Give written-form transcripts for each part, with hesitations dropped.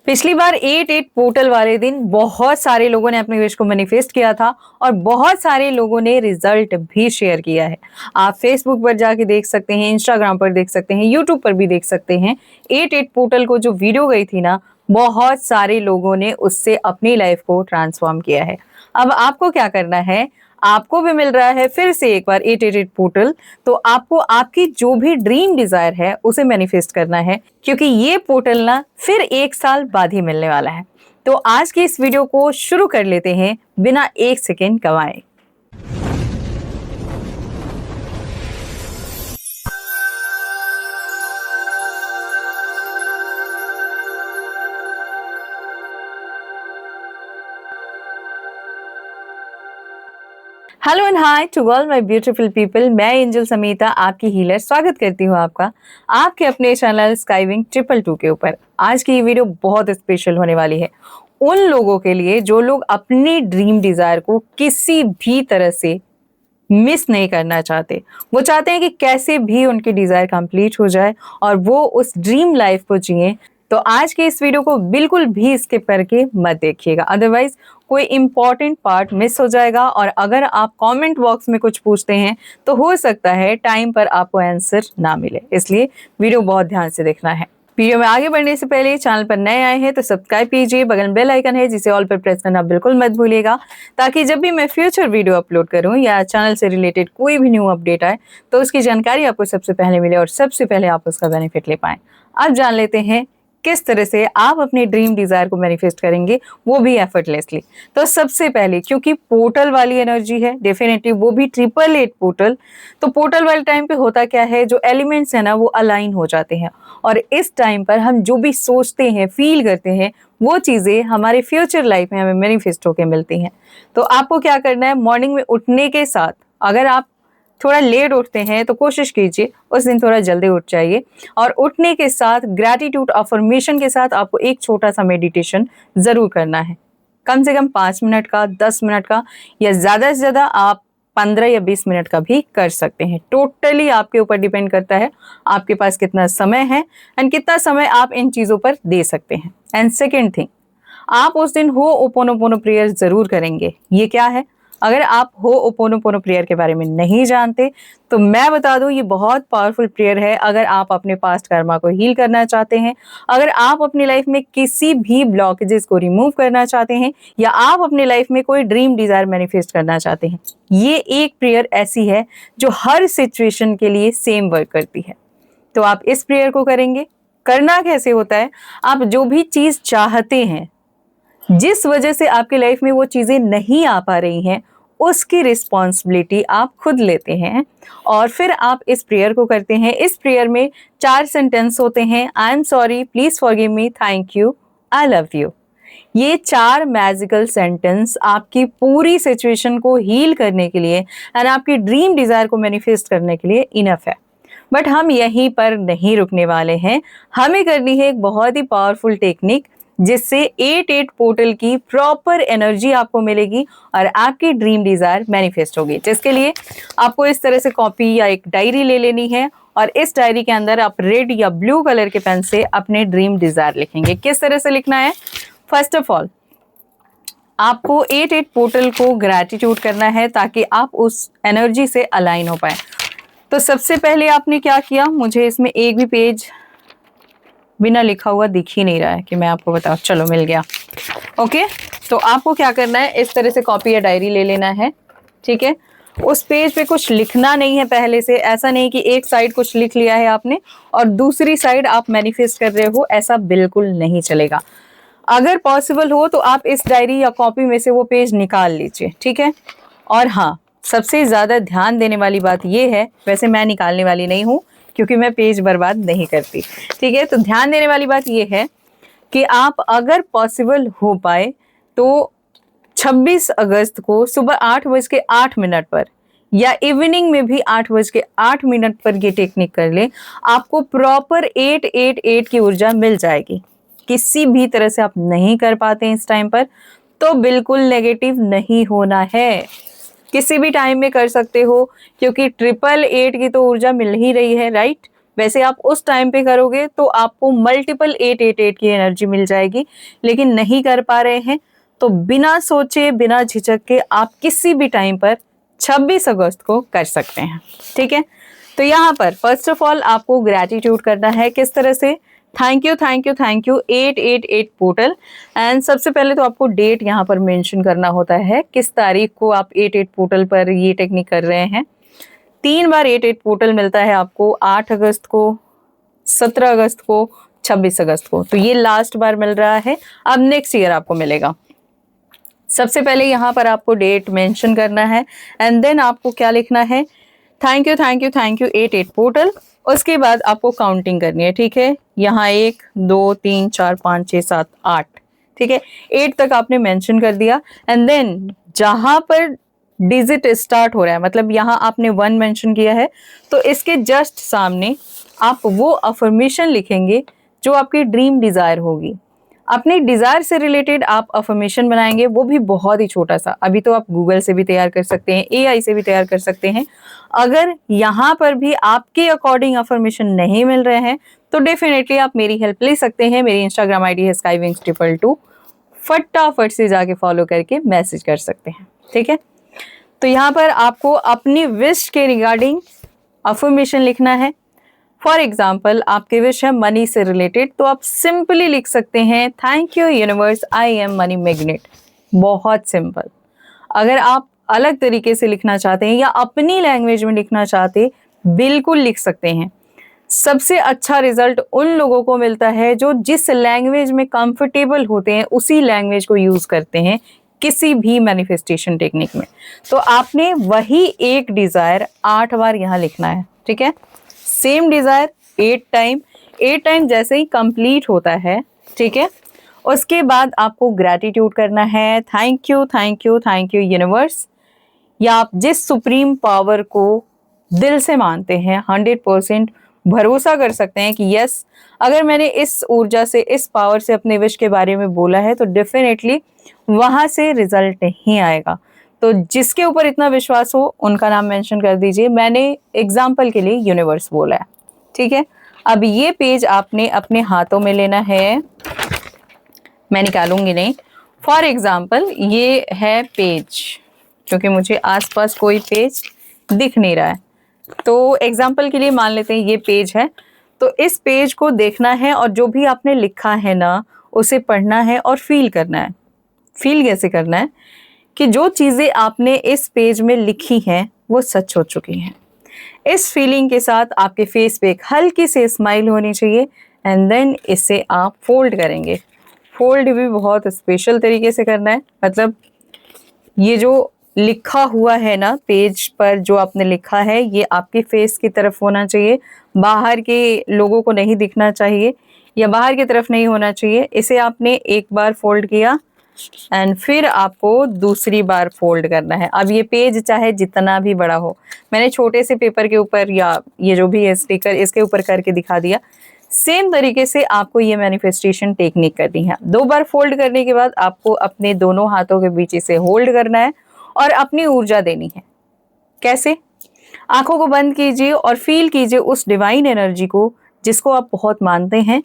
पिछली बार 8-8 पोर्टल वाले दिन बहुत सारे लोगों ने अपने विश को मैनिफेस्ट किया था और बहुत सारे लोगों ने रिजल्ट भी शेयर किया है। आप फेसबुक पर जाके देख सकते हैं, इंस्टाग्राम पर देख सकते हैं, यूट्यूब पर भी देख सकते हैं। 8-8 पोर्टल को जो वीडियो गई थी ना, बहुत सारे लोगों ने उससे अपनी लाइफ को ट्रांसफॉर्म किया है। अब आपको क्या करना है, आपको भी मिल रहा है फिर से एक बार 888 पोर्टल। तो आपको आपकी जो भी ड्रीम डिजायर है उसे मैनिफेस्ट करना है, क्योंकि ये पोर्टल ना फिर 1 साल बाद ही मिलने वाला है। तो आज की इस वीडियो को शुरू कर लेते हैं बिना 1 सेकेंड गंवाए। Hello and hi to all my beautiful people. मैं एंजल समीता, आपकी हीलर, स्वागत करती हूँ आपका आपके अपने चैनल स्काईविंग 222 के ऊपर। आज की ये वीडियो बहुत स्पेशल होने वाली है उन लोगों के लिए जो लोग अपनी ड्रीम डिजायर को किसी भी तरह से मिस नहीं करना चाहते। वो चाहते हैं कि कैसे भी उनकी डिजायर कंप्लीट हो जाए और वो उस ड्रीम लाइफ को जिए। तो आज के इस वीडियो को बिल्कुल भी स्किप करके मत देखिएगा, अदरवाइज कोई इंपॉर्टेंट पार्ट मिस हो जाएगा। और अगर आप कमेंट बॉक्स में कुछ पूछते हैं तो हो सकता है टाइम पर आपको आंसर ना मिले, इसलिए वीडियो बहुत ध्यान से देखना है। वीडियो में आगे बढ़ने से पहले चैनल पर नए आए हैं तो सब्सक्राइब कीजिए, बगल में बेल आइकन है जिसे ऑल पर प्रेस करना बिल्कुल मत भूलिएगा, ताकि जब भी मैं फ्यूचर वीडियो अपलोड करूं या चैनल से रिलेटेड कोई भी न्यू अपडेट आए तो उसकी जानकारी आपको सबसे पहले मिले और सबसे पहले आप उसका बेनिफिट ले पाएं। अब जान लेते हैं किस तरह से आप अपनी ड्रीम डिजायर को मैनिफेस्ट करेंगे, वो भी एफर्टलेसली। तो सबसे पहले, क्योंकि पोर्टल वाली एनर्जी है डेफिनेटली, वो भी 888 पोर्टल, तो पोर्टल वाले टाइम पे होता क्या है, जो एलिमेंट्स है ना वो अलाइन हो जाते हैं और इस टाइम पर हम जो भी सोचते हैं, फील करते हैं, वो चीजें हमारे फ्यूचर लाइफ में हमें मैनिफेस्ट होकर मिलती हैं। तो आपको क्या करना है, मॉर्निंग में उठने के साथ, अगर आप थोड़ा लेट उठते हैं तो कोशिश कीजिए उस दिन थोड़ा जल्दी उठ जाइए और उठने के साथ ग्रैटिट्यूड अफर्मेशन के साथ आपको एक छोटा सा मेडिटेशन जरूर करना है। कम से कम 5 मिनट का, 10 मिनट का, या ज्यादा से ज्यादा आप 15 या 20 मिनट का भी कर सकते हैं। टोटली आपके ऊपर डिपेंड करता है आपके पास कितना समय है एंड कितना समय आप इन चीजों पर दे सकते हैं। एंड सेकेंड थिंग, आप उस दिन होओपोनोपोनो प्रेयर जरूर करेंगे। ये क्या है, अगर आप होओपोनोपोनो प्रेयर के बारे में नहीं जानते तो मैं बता दूं, ये बहुत पावरफुल प्रेयर है। अगर आप अपने पास्ट कर्मा को हील करना चाहते हैं, अगर आप अपनी लाइफ में किसी भी ब्लॉकेजेस को रिमूव करना चाहते हैं, या आप अपनी लाइफ में कोई ड्रीम डिजायर मैनिफेस्ट करना चाहते हैं, ये एक प्रेयर ऐसी है जो हर सिचुएशन के लिए सेम वर्क करती है। तो आप इस प्रेयर को करेंगे। करना कैसे होता है, आप जो भी चीज चाहते हैं, जिस वजह से आपकी लाइफ में वो चीजें नहीं आ पा रही हैं, उसकी रिस्पॉन्सिबिलिटी आप खुद लेते हैं और फिर आप इस प्रेयर को करते हैं। इस प्रेयर में 4 सेंटेंस होते हैं। I am sorry, please forgive me, thank you, I love you. ये 4 मैजिकल सेंटेंस आपकी पूरी सिचुएशन को हील करने के लिए एंड आपकी ड्रीम डिजायर को मैनिफेस्ट करने के लिए इनफ है। बट हम यहीं पर नहीं रुकने वाले हैं, हमें करनी है एक बहुत ही पावरफुल टेक्निक जिससे 8-8 पोर्टल की प्रॉपर एनर्जी आपको मिलेगी और आपकी ड्रीम डिजायर मैनिफेस्ट होगी। जिसके लिए आपको इस तरह से कॉपी या एक डायरी ले लेनी है और इस डायरी के अंदर आप रेड या ब्लू कलर के पेन से अपने ड्रीम डिजायर लिखेंगे। किस तरह से लिखना है, फर्स्ट ऑफ ऑल आपको 8-8 पोर्टल को ग्रैटिट्यूड करना है ताकि आप उस एनर्जी से अलाइन हो पाए। तो सबसे पहले आपने क्या किया, मुझे इसमें एक भी पेज बिना लिखा हुआ दिख ही नहीं रहा है कि मैं आपको बताऊं। चलो मिल गया। ओके, तो आपको क्या करना है, इस तरह से कॉपी या डायरी ले लेना है, ठीक है। उस पेज पे कुछ लिखना नहीं है पहले से। ऐसा नहीं कि एक साइड कुछ लिख लिया है आपने और दूसरी साइड आप मैनिफेस्ट कर रहे हो, ऐसा बिल्कुल नहीं चलेगा। अगर पॉसिबल हो तो आप इस डायरी या कॉपी में से वो पेज निकाल लीजिए, ठीक है। और हाँ, सबसे ज्यादा ध्यान देने वाली बात यह है, वैसे मैं निकालने वाली नहीं हूँ क्योंकि मैं पेज बर्बाद नहीं करती, ठीक है। तो ध्यान देने वाली बात यह है कि आप अगर पॉसिबल हो पाए तो 26 अगस्त को सुबह 8:08 पर या इवनिंग में भी 8:08 पर ये टेक्निक कर ले। आपको प्रॉपर 888 की ऊर्जा मिल जाएगी। किसी भी तरह से आप नहीं कर पाते इस टाइम पर तो बिल्कुल नेगेटिव नहीं होना है, किसी भी टाइम में कर सकते हो क्योंकि 888 की तो ऊर्जा मिल ही रही है, राइट। वैसे आप उस टाइम पे करोगे तो आपको मल्टीपल 888 की एनर्जी मिल जाएगी, लेकिन नहीं कर पा रहे हैं तो बिना सोचे बिना झिझक के आप किसी भी टाइम पर 26 अगस्त को कर सकते हैं। ठीक है, तो यहाँ पर फर्स्ट ऑफ ऑल आपको ग्रैटिट्यूड करना है। किस तरह से? Thank you thank you thank you 888 portal. And सबसे पहले तो आपको डेट यहाँ पर मेंशन करना होता है, किस तारीख को आप 88 पोर्टल पर ये टेक्निक कर रहे हैं। 3 बार 88 पोर्टल मिलता है आपको, 8 अगस्त को, 17 अगस्त को, 26 अगस्त को। तो ये लास्ट बार मिल रहा है, अब नेक्स्ट ईयर आपको मिलेगा। सबसे पहले यहाँ पर आपको डेट मेंशन करना है एंड देन आपको क्या लिखना है, thank you thank you thank you 88 portal. उसके बाद आपको काउंटिंग करनी है। ठीक है, यहाँ 1 2 3 4 5 6 7 8, ठीक है, 8 तक आपने मेंशन कर दिया एंड देन जहां पर डिजिट स्टार्ट हो रहा है, मतलब यहाँ आपने 1 मेंशन किया है, तो इसके जस्ट सामने आप वो अफर्मेशन लिखेंगे जो आपकी ड्रीम डिजायर होगी। अपने डिजायर से रिलेटेड आप अफर्मेशन बनाएंगे, वो भी बहुत ही छोटा सा। अभी तो आप गूगल से भी तैयार कर सकते हैं, एआई से भी तैयार कर सकते हैं। अगर यहाँ पर भी आपके अकॉर्डिंग अफर्मेशन नहीं मिल रहे हैं तो डेफिनेटली आप मेरी हेल्प ले सकते हैं। मेरी इंस्टाग्राम आईडी है skywings222, फटाफट से जाके फॉलो करके मैसेज कर सकते हैं। ठीक है, तो यहाँ पर आपको अपनी विश के रिगार्डिंग अफर्मेशन लिखना है। फॉर एग्जाम्पल आपके विश है मनी से रिलेटेड, तो आप सिंपली लिख सकते हैं thank you universe I am money magnet. बहुत सिंपल। अगर आप अलग तरीके से लिखना चाहते हैं या अपनी लैंग्वेज में लिखना चाहते, बिल्कुल लिख सकते हैं। सबसे अच्छा रिजल्ट उन लोगों को मिलता है जो जिस लैंग्वेज में कंफर्टेबल होते हैं उसी लैंग्वेज को यूज करते हैं किसी भी मैनिफेस्टेशन टेक्निक में। तो आपने वही एक डिजायर 8 बार यहाँ लिखना है। ठीक है, सेम डिजायर 8 टाइम जैसे ही कंप्लीट होता है, ठीक है, उसके बाद आपको ग्रैटिट्यूड करना है। Thank you thank you thank you universe, या आप जिस सुप्रीम पावर को दिल से मानते हैं, 100% भरोसा कर सकते हैं कि यस, अगर मैंने इस ऊर्जा से, इस पावर से अपने विश के बारे में बोला है तो डेफिनेटली वहां से रिजल्ट नहीं आएगा। तो जिसके ऊपर इतना विश्वास हो उनका नाम मेंशन कर दीजिए। मैंने एग्जाम्पल के लिए यूनिवर्स बोला है। ठीक है, अब ये पेज आपने अपने हाथों में लेना है, मैं निकालूंगी नहीं। फॉर एग्जाम्पल ये है पेज, क्योंकि मुझे आसपास कोई पेज दिख नहीं रहा है, तो एग्जाम्पल के लिए मान लेते हैं ये पेज है। तो इस पेज को देखना है और जो भी आपने लिखा है ना, उसे पढ़ना है और फील करना है। फील कैसे करना है कि जो चीज़ें आपने इस पेज में लिखी हैं वो सच हो चुकी हैं। इस फीलिंग के साथ आपके फेस पे एक हल्की सी स्माइल होनी चाहिए एंड देन इसे आप फोल्ड करेंगे। फोल्ड भी बहुत स्पेशल तरीके से करना है, मतलब ये जो लिखा हुआ है ना पेज पर, जो आपने लिखा है ये आपके फेस की तरफ होना चाहिए, बाहर के लोगों को नहीं दिखना चाहिए या बाहर की तरफ नहीं होना चाहिए। इसे आपने एक बार फोल्ड किया एंड फिर आपको दूसरी बार फोल्ड करना है। अब ये पेज चाहे जितना भी बड़ा हो, मैंने छोटे से पेपर के ऊपर या ये जो भी है स्टिकर, इसके ऊपर करके दिखा दिया। सेम तरीके से आपको ये मैनिफेस्टेशन टेक्निक करनी है। 2 बार फोल्ड करने के बाद आपको अपने दोनों हाथों के बीच इसे होल्ड करना है और अपनी ऊर्जा देनी है। कैसे? आंखों को बंद कीजिए और फील कीजिए उस डिवाइन एनर्जी को जिसको आप बहुत मानते हैं।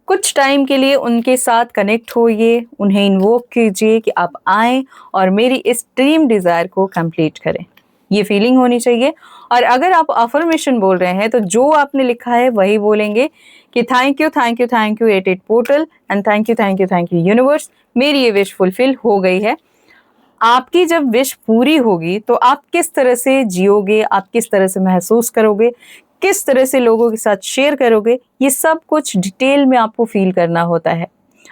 कुछ टाइम के लिए उनके साथ कनेक्ट होइए, उन्हें इन्वोक कीजिए कि आप आएं और मेरी इस ड्रीम डिजायर को कंप्लीट करें। ये फीलिंग होनी चाहिए। और अगर आप अफर्मेशन बोल रहे हैं तो जो आपने लिखा है वही बोलेंगे कि thank you thank you thank you 88 portal and thank you thank you thank you universe, मेरी ये विश फुलफिल हो गई है। आपकी जब विश पूरी होगी तो आप किस तरह से जियोगे, आप किस तरह से महसूस करोगे, किस तरह से लोगों के साथ शेयर करोगे, ये सब कुछ डिटेल में आपको फील करना होता है।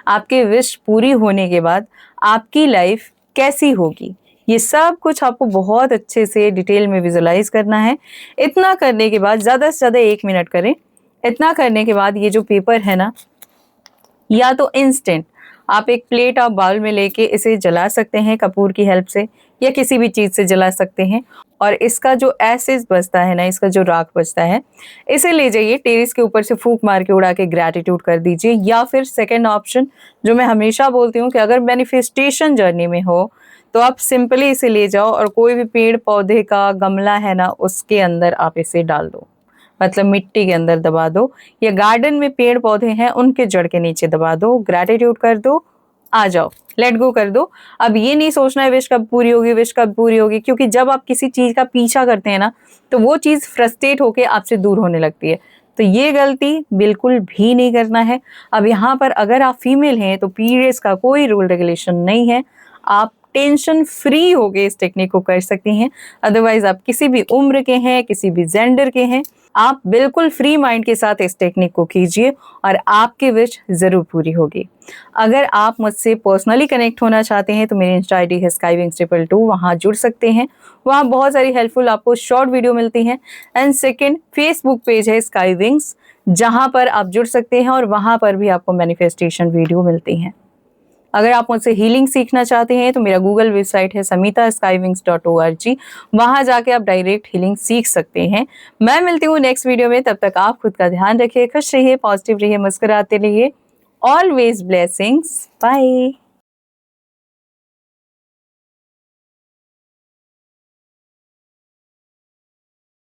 आपके विश पूरी होने के बाद आपकी लाइफ कैसी होगी, ये सब कुछ आपको बहुत अच्छे से डिटेल में विजुलाइज करना है। इतना करने के बाद ज़्यादा से ज़्यादा 1 मिनट करें। इतना करने के बाद ये जो पेपर है ना, या तो इंस्टेंट आप एक प्लेट आप बाउल में लेके इसे जला सकते हैं कपूर की हेल्प से, या किसी भी चीज़ से जला सकते हैं। और इसका जो एसेज बचता है ना, इसका जो राख बचता है, इसे ले जाइए टेरेस के ऊपर से फूंक मार के उड़ा के ग्रैटिट्यूड कर दीजिए। या फिर सेकंड ऑप्शन जो मैं हमेशा बोलती हूँ कि अगर मैनिफेस्टेशन जर्नी में हो तो आप सिंपली इसे ले जाओ और कोई भी पेड़ पौधे का गमला है ना, उसके अंदर आप इसे डाल दो। मतलब मिट्टी के अंदर दबा दो, या गार्डन में पेड़ पौधे हैं उनके जड़ के नीचे दबा दो, ग्रैटिट्यूड कर दो, आ जाओ, लेट गो कर दो। अब ये नहीं सोचना है विश कब पूरी होगी, विश कब पूरी होगी, क्योंकि जब आप किसी चीज का पीछा करते हैं ना, तो वो चीज फ्रस्ट्रेट होके आपसे दूर होने लगती है। तो ये गलती बिल्कुल भी नहीं करना है। अब यहाँ पर अगर आप फीमेल हैं तो पीरियड्स का कोई रूल रेगुलेशन नहीं है, आप टेंशन फ्री होके इस टेक्निक को कर सकती हैं। अदरवाइज आप किसी भी उम्र के हैं, किसी भी जेंडर के हैं, आप बिल्कुल फ्री माइंड के साथ इस टेक्निक को कीजिए और आपकी विश जरूर पूरी होगी। अगर आप मुझसे पर्सनली कनेक्ट होना चाहते हैं तो मेरी इंस्टा आईडी है skywings222, वहाँ जुड़ सकते हैं। वहाँ बहुत सारी हेल्पफुल आपको शॉर्ट वीडियो मिलती हैं। एंड सेकेंड, फेसबुक पेज है स्काईविंग्स, जहाँ पर आप जुड़ सकते हैं और वहाँ पर भी आपको मैनिफेस्टेशन वीडियो मिलती हैं। अगर आप मुझसे हीलिंग सीखना चाहते हैं तो मेरा गूगल वेबसाइट है samitaskywings.org, वहां जाके आप डायरेक्ट हीलिंग सीख सकते हैं। मैं मिलती हूँ नेक्स्ट वीडियो में, तब तक आप खुद का ध्यान रखिए, खुश रहिए, पॉजिटिव रहिए, मुस्कुराते रहिए। Always blessings, bye.